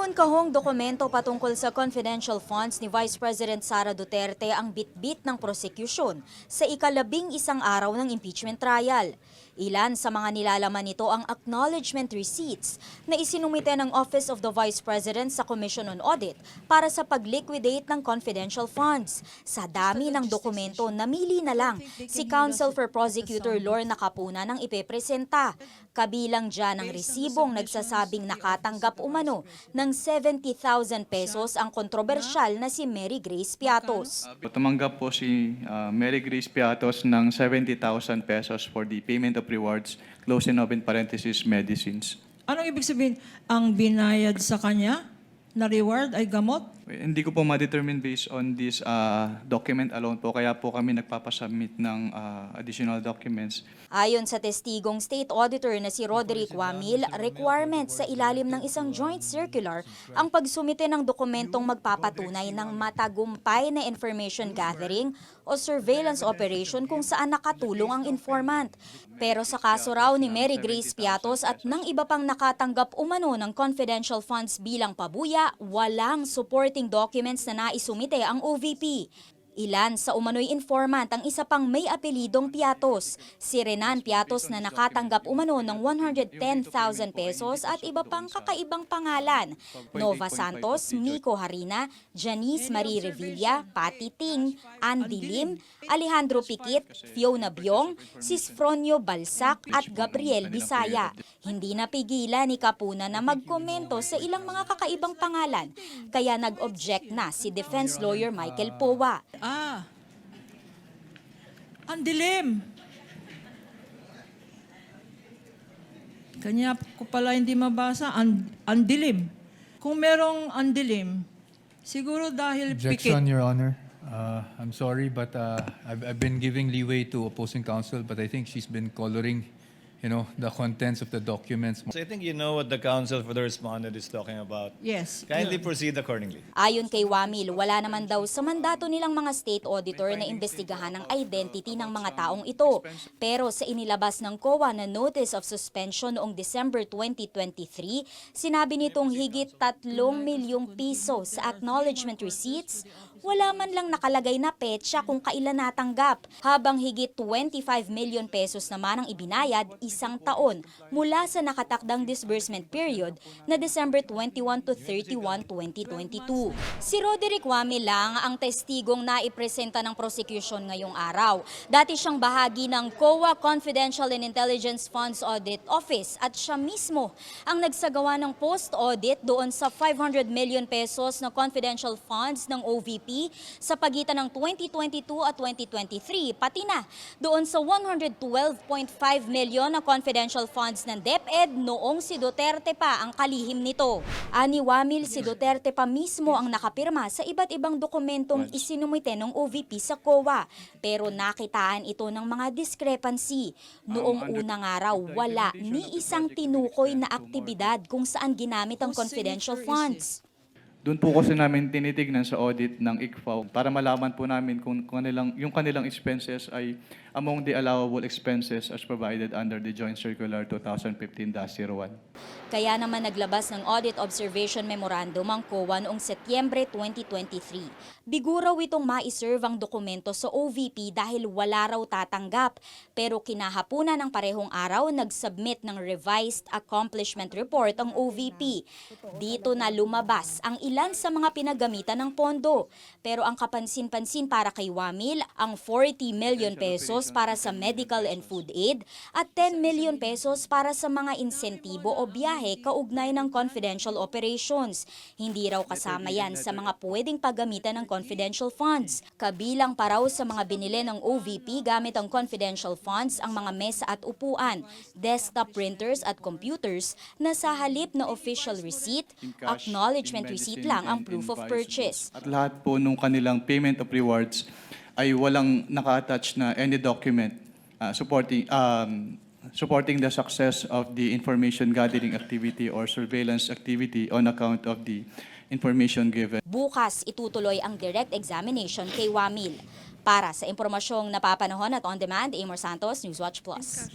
Kahon-kahong dokumento patungkol sa confidential funds ni Vice President Sara Duterte ang bitbit ng prosekusyon sa ika-11 araw ng impeachment trial. Ilan sa mga nilalaman nito ang acknowledgement receipts na isinumite ng Office of the Vice President sa Commission on Audit para sa pag-liquidate ng confidential funds. Sa dami ng dokumento, namili na lang si Counsel for Prosecutor Lorna Capuna ng ipepresenta. Kabilang dyan ang resibong nagsasabing nakatanggap umano ng 70,000 pesos ang kontrobersyal na si Mary Grace Piatos. Tumanggap po si Mary Grace Piatos ng 70,000 pesos for the payment of rewards, close and open parenthesis, medicines. Anong ibig sabihin? Ang binayad sa kanya na reward ay gamot? Hindi ko po ma-determine based on this document alone po, kaya po kami nagpapasubmit ng additional documents. Ayon sa testigong state auditor na si Roderick Wamil, requirement sa ilalim ng isang joint circular ang pagsumite ng dokumentong magpapatunay ng matagumpay na information gathering o surveillance operation kung saan nakatulong ang informant. Pero sa kaso raw ni Mary Grace Piatos at ng iba pang nakatanggap umano ng confidential funds bilang pabuya, walang supporting documents na naisumite ang OVP. Ilan sa umano'y informant ang isa pang may apelidong Piatos, si Renan Piatos na nakatanggap umano ng 110,000 pesos at iba pang kakaibang pangalan, Nova Santos, Miko Harina, Janice Marie Revilla, Patty Ting, Andy Lim, Alejandro Piquit, Fiona Biong, Sisfronio Balsac at Gabriel Bisaya. Hindi napigilan ni Capuna na magkomento sa ilang mga kakaibang pangalan, kaya nag-object na si defense lawyer Michael Powa. Ang dilim. Kanya ko pala hindi mabasa, ang dilim. Kung merong ang dilim, siguro dahil Objection, pikit. Your Honor. I'm sorry, but I've been giving leeway to opposing counsel, but I think she's been coloring, the contents of the documents. So I think you know what the counsel for the respondent is talking about. Yes. Kindly proceed accordingly. Ayon kay Wamil, wala naman daw sa mandato nilang mga state auditor na imbestigahan ang identity ng mga taong ito. Pero sa inilabas ng COA na Notice of Suspension noong December 2023, sinabi nitong higit 3 milyong piso sa acknowledgement receipts, wala man lang nakalagay na petsa kung kailan natanggap, habang higit 25 million pesos naman ang ibinayad isang taon mula sa nakatakdang disbursement period na December 21 to 31, 2022. Si Roderick Wamil lang ang testigong naipresenta ng prosecution ngayong araw. Dati siyang bahagi ng COA Confidential and Intelligence Funds Audit Office at siya mismo ang nagsagawa ng post-audit doon sa 500 million pesos na confidential funds ng OVP sa pagitan ng 2022 at 2023, pati na doon sa 112.5 milyon na confidential funds ng DepEd noong si Duterte pa ang kalihim nito. Ani Wamil, si Duterte pa mismo ang nakapirma sa iba't ibang dokumentong isinumite ng OVP sa COA, pero nakitaan ito ng mga discrepancy. Noong unang araw, wala ni isang tinukoy na aktibidad kung saan ginamit ang confidential funds. Doon po kasi namin tinitignan sa audit ng ICFAO para malaman po namin kung yung kanilang expenses ay among the allowable expenses as provided under the Joint Circular 2015-01. Kaya naman naglabas ng Audit Observation Memorandum ang COA noong Setyembre 2023. Biguraw itong maiserve ang dokumento sa OVP dahil wala raw tatanggap, pero kinahapunan ng parehong araw nagsubmit ng Revised Accomplishment Report ang OVP. Dito na lumabas ang ilan sa mga pinagamitan ng pondo. Pero ang kapansin-pansin para kay Wamil, ang 40 million pesos para sa medical and food aid at 10 million pesos para sa mga insentibo o biyahe kaugnay ng confidential operations. Hindi raw kasama yan sa mga pwedeng paggamitan ng confidential funds. Kabilang pa raw sa mga binili ng OVP gamit ang confidential funds ang mga mesa at upuan, desktop printers at computers na sa halip na official receipt, acknowledgement receipt lang ang proof of purchase. At lahat po nung kanilang payment of rewards ay walang naka-attach na any document supporting the success of the information gathering activity or surveillance activity on account of the information given. Bukas itutuloy ang direct examination kay Wamil. Para sa impormasyong napapanahon at on-demand, Amor Santos, Newswatch Plus.